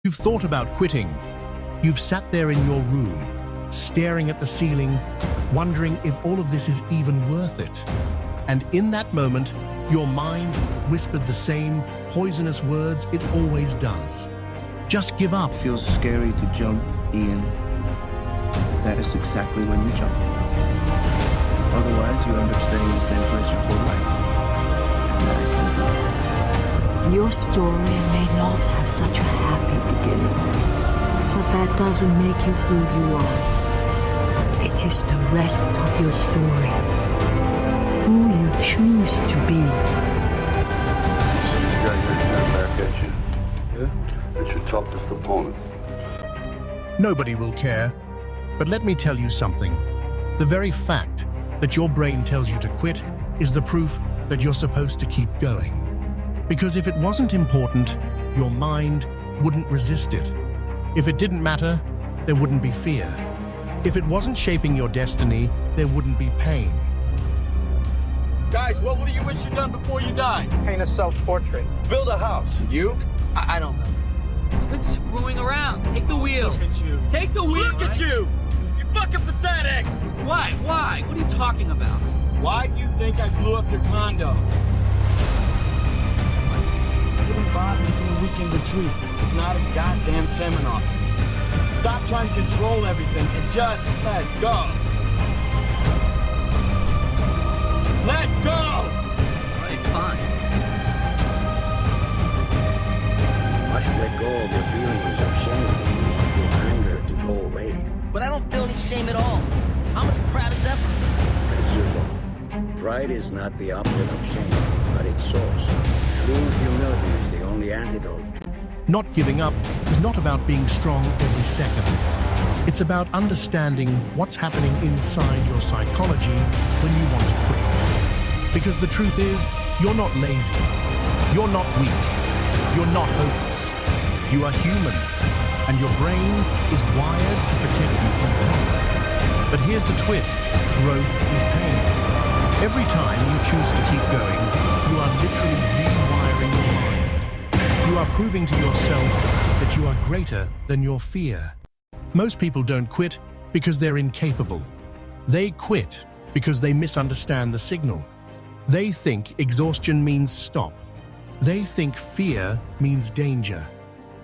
You've thought about quitting. You've sat there in your room, staring at the ceiling, wondering if all of this is even worth it. And in that moment, your mind whispered the same poisonous words it always does. Just give up. It feels scary to jump, Ian. That is exactly when you jump. Otherwise, you end up staying in the same place your whole life. And that can be. Your story may not have such a happy beginning, but that doesn't make you who you are. It is the rest of your story. Who you choose to be. He's got your turn back at you. Yeah? It's your toughest opponent. Nobody will care. But let me tell you something. The very fact that your brain tells you to quit is the proof that you're supposed to keep going. Because if it wasn't important, your mind wouldn't resist it. If it didn't matter, there wouldn't be fear. If it wasn't shaping your destiny, there wouldn't be pain. Guys, what would you wish you'd done before you died? Paint a self-portrait. Build a house. You? I don't know. Quit screwing around. Take the wheel. Look at you. Take the wheel. Look at you! You're fucking pathetic! Why? Why? What are you talking about? Why do you think I blew up your condo? Giving bodies in a weekend retreat. It's not a goddamn seminar. Stop trying to control everything and just let go. Let go! All right, fine. You must let go of your feelings of shame and you want your anger to go away. But I don't feel any shame at all. I'm as proud as ever. That's your fault. Pride is not the opposite of shame, but its source. True humility is the only antidote. Not giving up is not about being strong every second. It's about understanding what's happening inside your psychology when you want to quit. Because the truth is, you're not lazy. You're not weak. You're not hopeless. You are human, and your brain is wired to protect you from pain. But here's the twist. Growth is pain. Every time you choose to keep going, you are literally rewiring your mind. You are proving to yourself that you are greater than your fear. Most people don't quit because they're incapable. They quit because they misunderstand the signal. They think exhaustion means stop. They think fear means danger.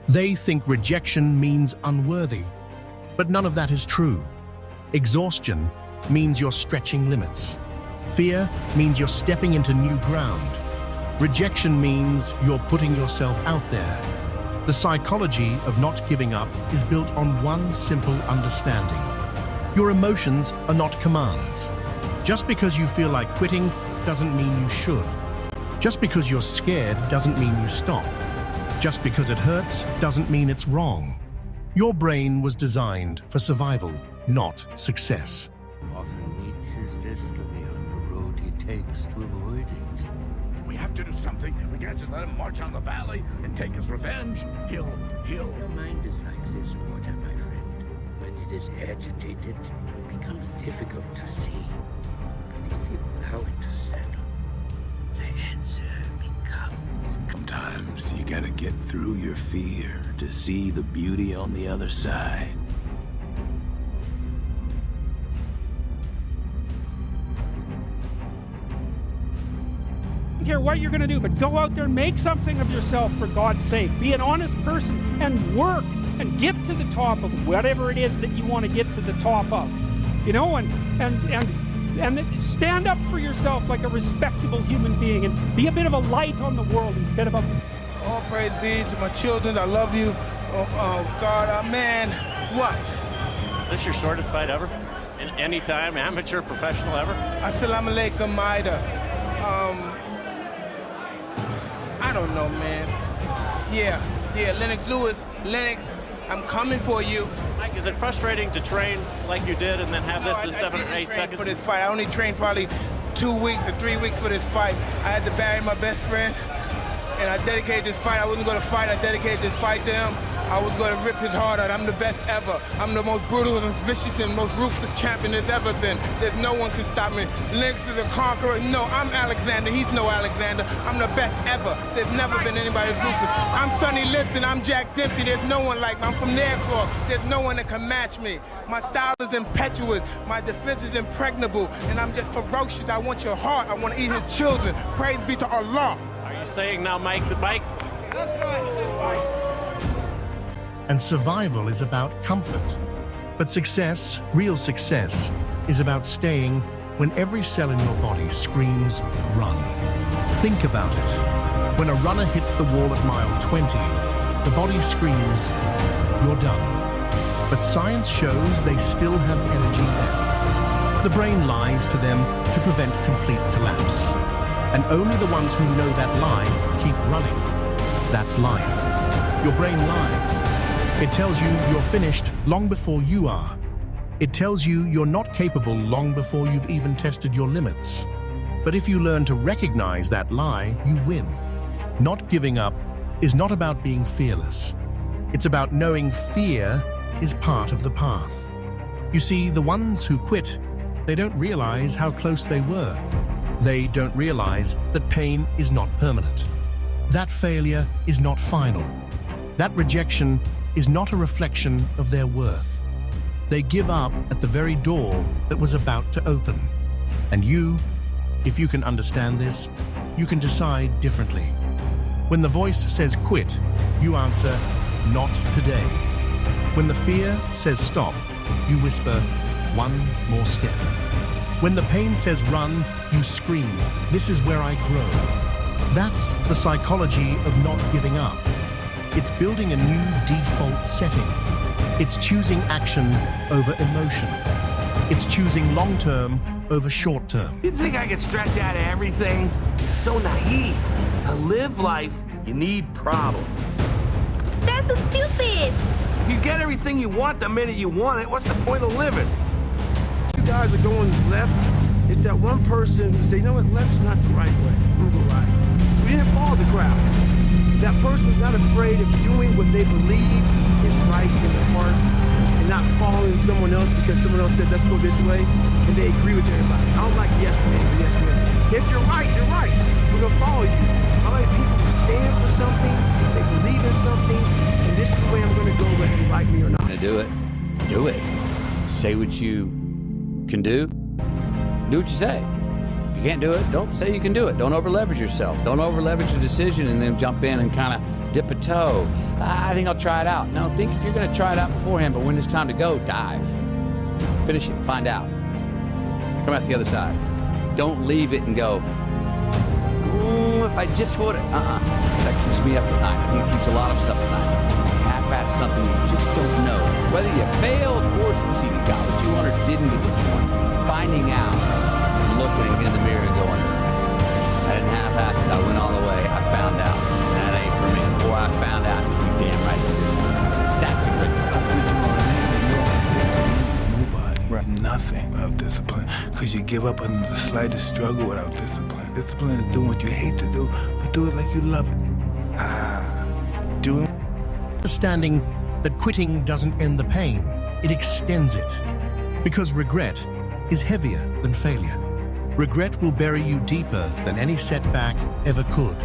They think rejection means unworthy. But none of that is true. Exhaustion means you're stretching limits. Fear means you're stepping into new ground. Rejection means you're putting yourself out there. The psychology of not giving up is built on one simple understanding. Your emotions are not commands. Just because you feel like quitting doesn't mean you should. Just because you're scared doesn't mean you stop. Just because it hurts doesn't mean it's wrong. Your brain was designed for survival, not success. Often meets his destiny on the road he takes to avoid it. We have to do something. We can't just let him march on the valley and take his revenge. He'll... Your mind is like this water, my friend. When it is agitated, it becomes difficult to see. But if you allow it to settle, the answer becomes... Sometimes you gotta get through your fear to see the beauty on the other side. I don't care what you're going to do, but go out there and make something of yourself, for God's sake. Be an honest person and work and get to the top of whatever it is that you want to get to the top of. You know, and stand up for yourself like a respectable human being and be a bit of a light on the world instead of a... All praise be to my children. I love you. Oh God, man, what? Is this your shortest fight ever? In any time, amateur, professional ever? Assalamu alaikum, Maida. I don't know, man. Yeah, Lennox Lewis. Lennox, I'm coming for you. Mike, is it frustrating to train like you did and then have this in 7 or 8 seconds? For this fight, I only trained probably 2 weeks or 3 weeks for this fight. I had to bury my best friend, and I dedicated this fight. I wasn't going to fight. I dedicated this fight to him. I was gonna rip his heart out. I'm the best ever. I'm the most brutal and vicious and most ruthless champion there's ever been. There's no one can stop me. Lynx is a conqueror. No, I'm Alexander. He's no Alexander. I'm the best ever. There's never been anybody as ruthless. I'm Sonny Liston. I'm Jack Dempsey. There's no one like me. I'm from Nairclaw. There's no one that can match me. My style is impetuous. My defense is impregnable. And I'm just ferocious. I want your heart. I want to eat his children. Praise be to Allah. Are you saying now Mike the Bike? That's right. And survival is about comfort. But success, real success, is about staying when every cell in your body screams, run. Think about it. When a runner hits the wall at mile 20, the body screams, you're done. But science shows they still have energy left. The brain lies to them to prevent complete collapse. And only the ones who know that lie keep running. That's life. Your brain lies. It tells you you're finished long before you are. It tells you you're not capable long before you've even tested your limits. But if you learn to recognize that lie, you win. Not giving up is not about being fearless. It's about knowing fear is part of the path. You see, the ones who quit, they don't realize how close they were. They don't realize that pain is not permanent. That failure is not final. That rejection is not a reflection of their worth. They give up at the very door that was about to open. And you, if you can understand this, you can decide differently. When the voice says quit, you answer, not today. When the fear says stop, you whisper, one more step. When the pain says run, you scream, this is where I grow. That's the psychology of not giving up. It's building a new default setting. It's choosing action over emotion. It's choosing long-term over short-term. You think I could stretch out of everything? It's so naive. To live life, you need problems. That's so stupid. If you get everything you want the minute you want it, what's the point of living? You guys are going left. It's that one person who say, you know what, left's not the right way. We'll go right. We didn't follow the crowd. That person's not afraid of doing what they believe is right in their heart and not following someone else because someone else said, let's go this way, and they agree with everybody. I don't like yes men, but yes women. If you're right, you're right. We're going to follow you. I like people who stand for something, they believe in something, and this is the way I'm going to go whether you like me or not. Do it. Do it. Say what you can do. Do what you say. You can't do it, don't say you can do it. Don't over-leverage yourself. Don't over-leverage a decision and then jump in and kind of dip a toe. I think I'll try it out. No, think if you're going to try it out beforehand, but when it's time to go, dive. Finish it, find out. Come out the other side. Don't leave it and go, if I just would have, That keeps me up at night. I think it keeps a lot of us up at night. You half-ass something you just don't know. Whether you failed or succeeded, got what you want or didn't get what you want. Finding out. Looking in the mirror and going, I didn't half-ass it, I went all the way, I found out, that ain't for me. Or I found out, you damn right. That's a great Nobody, nothing without discipline. Because you give up under the slightest struggle without discipline. Discipline is doing what you hate to do, but do it like you love it. Doing. Understanding that quitting doesn't end the pain, it extends it. Because regret is heavier than failure. Regret will bury you deeper than any setback ever could.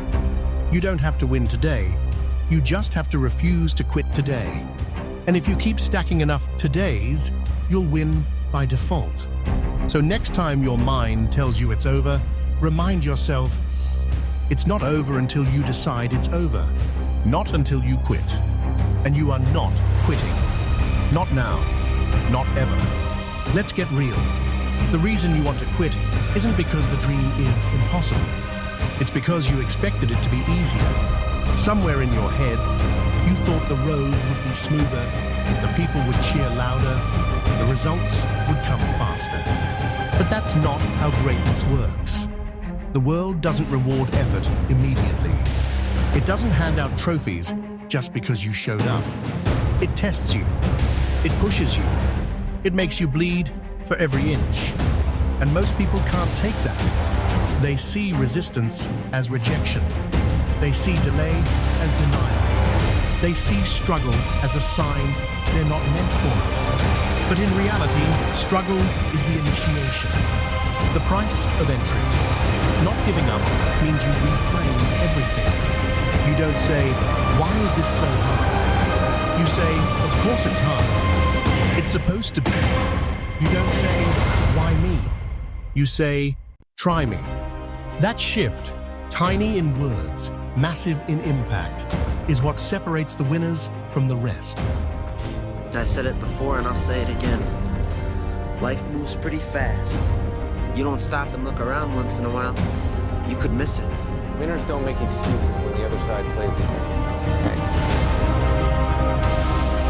You don't have to win today. You just have to refuse to quit today. And if you keep stacking enough todays, you'll win by default. So next time your mind tells you it's over, remind yourself, it's not over until you decide it's over. Not until you quit. And you are not quitting. Not now. Not ever. Let's get real. The reason you want to quit isn't because the dream is impossible. It's because you expected it to be easier. Somewhere in your head, you thought the road would be smoother, the people would cheer louder, the results would come faster. But that's not how greatness works. The world doesn't reward effort immediately. It doesn't hand out trophies just because you showed up. It tests you. It pushes you. It makes you bleed for every inch. And most people can't take that. They see resistance as rejection. They see delay as denial. They see struggle as a sign they're not meant for it. But in reality, struggle is the initiation, the price of entry. Not giving up means you reframe everything. You don't say, why is this so hard? You say, of course it's hard. It's supposed to be. You don't say, why me? You say, try me. That shift, tiny in words, massive in impact, is what separates the winners from the rest. I said it before and I'll say it again. Life moves pretty fast. You don't stop and look around once in a while, you could miss it. Winners don't make excuses when the other side plays the game. Hey.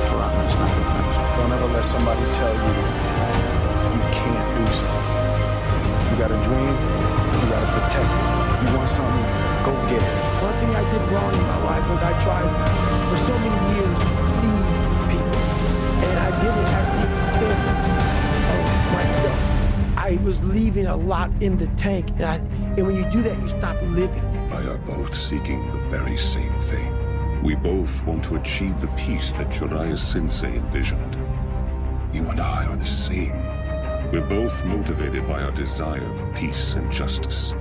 Progress, not perfection. Don't ever let somebody tell you you can't do something. You got a dream, you gotta protect it. You want something, go get it. One thing I did wrong in my life was I tried for so many years to please people. And I did it at the expense of myself. I was leaving a lot in the tank, and when you do that, you stop living. We are both seeking the very same thing. We both want to achieve the peace that Jiraiya Sensei envisioned. You and I are the same. We're both motivated by our desire for peace and justice.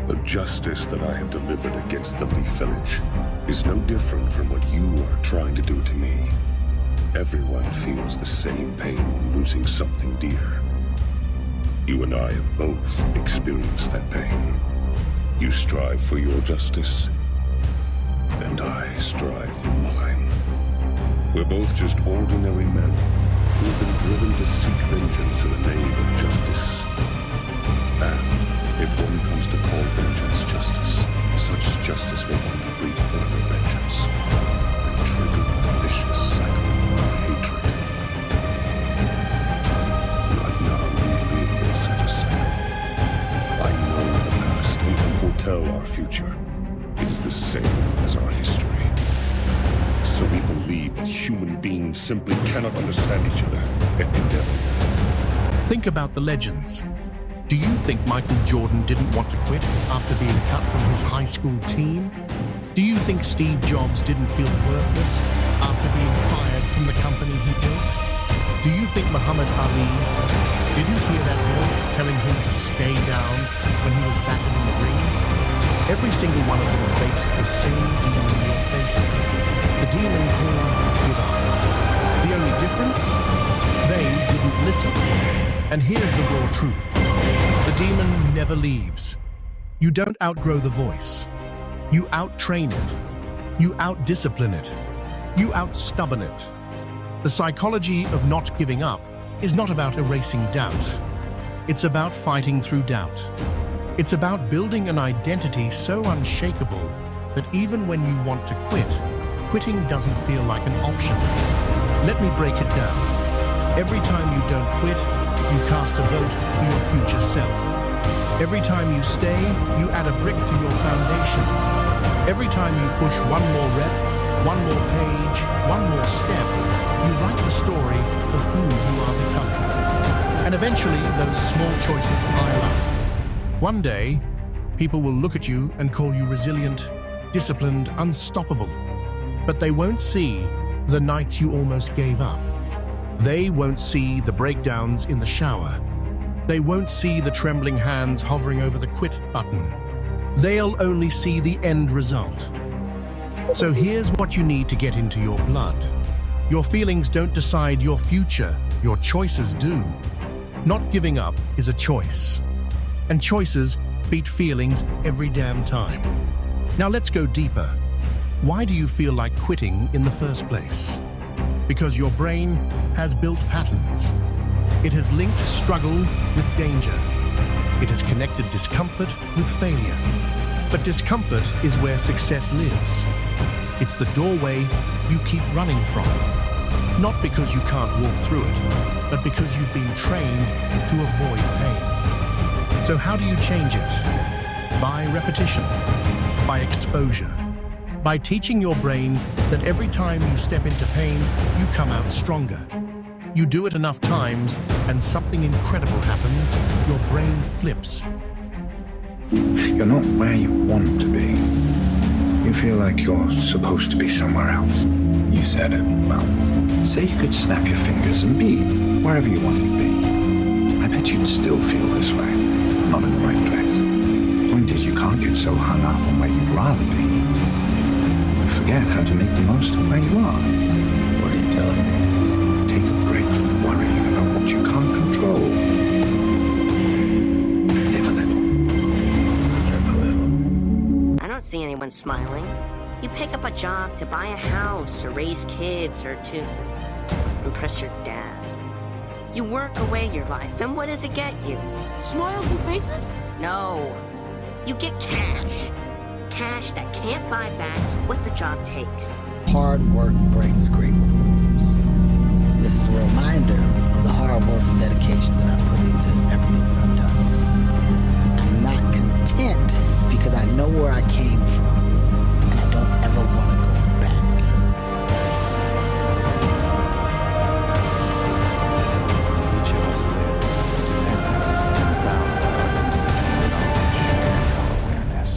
The justice that I have delivered against the Leaf Village is no different from what you are trying to do to me. Everyone feels the same pain when losing something dear. You and I have both experienced that pain. You strive for your justice, and I strive for mine. We're both just ordinary men who have been driven to seek vengeance in the name of justice. And if one comes to call vengeance justice, such justice will only breed further vengeance and trigger a vicious cycle of hatred. Right now, we live in such a cycle. I know the past and can foretell our future. It is the same as our history. So we believe that human beings simply cannot understand each other and endeavor. Think about the legends. Do you think Michael Jordan didn't want to quit after being cut from his high school team? Do you think Steve Jobs didn't feel worthless after being fired from the company he built? Do you think Muhammad Ali didn't hear that voice telling him to stay down when he was battered in the ring? Every single one of them faced the same demon you're facing. The demon called give up. The only difference? They didn't listen. And here's the raw truth. The demon never leaves. You don't outgrow the voice. You out-train it. You out-discipline it. You out-stubborn it. The psychology of not giving up is not about erasing doubt. It's about fighting through doubt. It's about building an identity so unshakable that even when you want to quit, quitting doesn't feel like an option. Let me break it down. Every time you don't quit, you cast a vote for your future self. Every time you stay, you add a brick to your foundation. Every time you push one more rep, one more page, one more step, you write the story of who you are becoming. And eventually, those small choices pile up. One day, people will look at you and call you resilient, disciplined, unstoppable. But they won't see the nights you almost gave up. They won't see the breakdowns in the shower. They won't see the trembling hands hovering over the quit button. They'll only see the end result. So here's what you need to get into your blood. Your feelings don't decide your future, your choices do. Not giving up is a choice. And choices beat feelings every damn time. Now let's go deeper. Why do you feel like quitting in the first place? Because your brain has built patterns. It has linked struggle with danger. It has connected discomfort with failure. But discomfort is where success lives. It's the doorway you keep running from. Not because you can't walk through it, but because you've been trained to avoid pain. So how do you change it? By repetition, by exposure. By teaching your brain that every time you step into pain, you come out stronger. You do it enough times, and something incredible happens. Your brain flips. You're not where you want to be. You feel like you're supposed to be somewhere else. You said it. Well, say you could snap your fingers and be wherever you wanted to be. I bet you'd still feel this way. Not in the right place. Point is, you can't get so hung up on where you'd rather be. You forget how to make the most of where you are. What are you telling me? Take a break from worrying about what you can't control. Live a little. Live a little. I don't see anyone smiling. You pick up a job to buy a house or raise kids or to impress your dad. You work away your life, and what does it get you? Smiles and faces? No. You get cash. Cash that can't buy back what the job takes. Hard work brings great rewards. This is a reminder of the hard work and dedication that I put into everything that I've done. I'm not content because I know where I came from, and I don't ever want to go back. Each of us lives independent, bound by our individual knowledge and our awareness.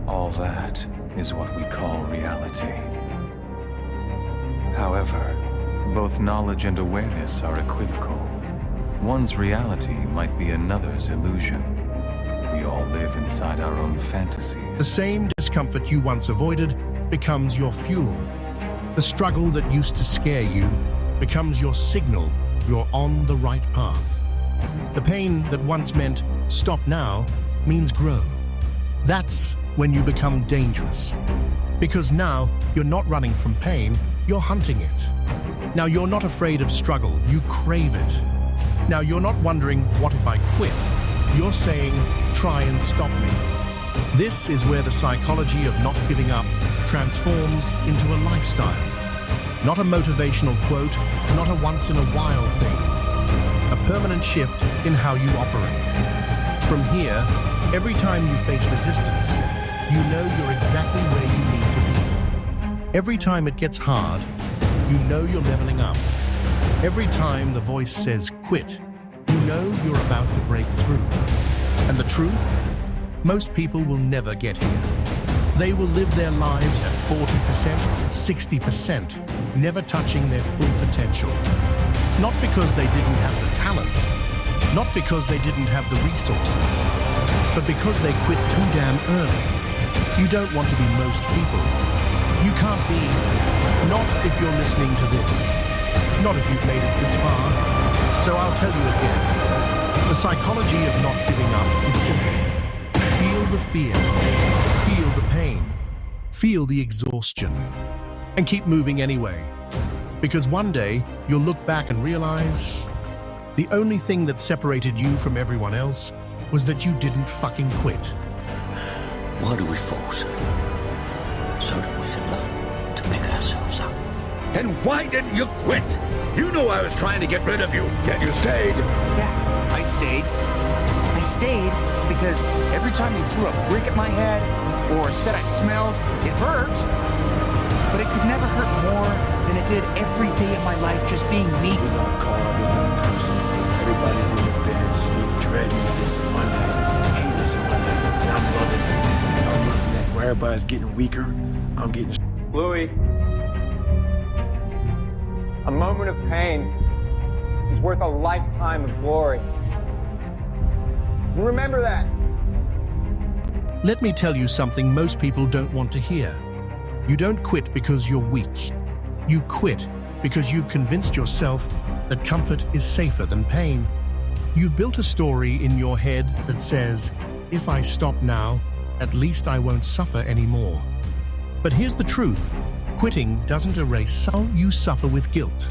All that is what we call reality. However, both knowledge and awareness are equivocal. One's reality might be another's illusion. We all live inside our own fantasies. The same discomfort you once avoided becomes your fuel. The struggle that used to scare you becomes your signal you're on the right path. The pain that once meant stop now means grow. That's when you become dangerous. Because now you're not running from pain, you're hunting it. Now you're not afraid of struggle, you crave it. Now you're not wondering, what if I quit? You're saying, try and stop me. This is where the psychology of not giving up transforms into a lifestyle. Not a motivational quote, not a once-in-a-while thing. A permanent shift in how you operate. From here, every time you face resistance, you know you're exactly where you need to be. Every time it gets hard, you know you're leveling up. Every time the voice says quit, you know you're about to break through. And the truth? Most people will never get here. They will live their lives at 40%, 60%, never touching their full potential. Not because they didn't have the talent, not because they didn't have the resources, but because they quit too damn early. You don't want to be most people. You can't be. Not if you're listening to this. Not if you've made it this far. So I'll tell you again. The psychology of not giving up is simple. Feel the fear. Feel the pain. Feel the exhaustion. And keep moving anyway. Because one day, you'll look back and realize the only thing that separated you from everyone else was that you didn't fucking quit. Why do we force it? So that we can learn to pick ourselves up. Then why didn't you quit? You knew I was trying to get rid of you, yet you stayed. Yeah, I stayed. I stayed because every time you threw a brick at my head or said I smelled, it hurt. But it could never hurt more than it did every day of my life just being me. We're not called, we're not person. Everybody's in their bed, sleep, dreading this and Monday, hating this and Monday, and I'm loving it. I'm loving that. Where everybody's getting weaker, I'm getting... Louis, a moment of pain is worth a lifetime of glory. And remember that. Let me tell you something most people don't want to hear. You don't quit because you're weak. You quit because you've convinced yourself that comfort is safer than pain. You've built a story in your head that says, if I stop now, at least I won't suffer anymore. But here's the truth. Quitting doesn't erase how you suffer with guilt.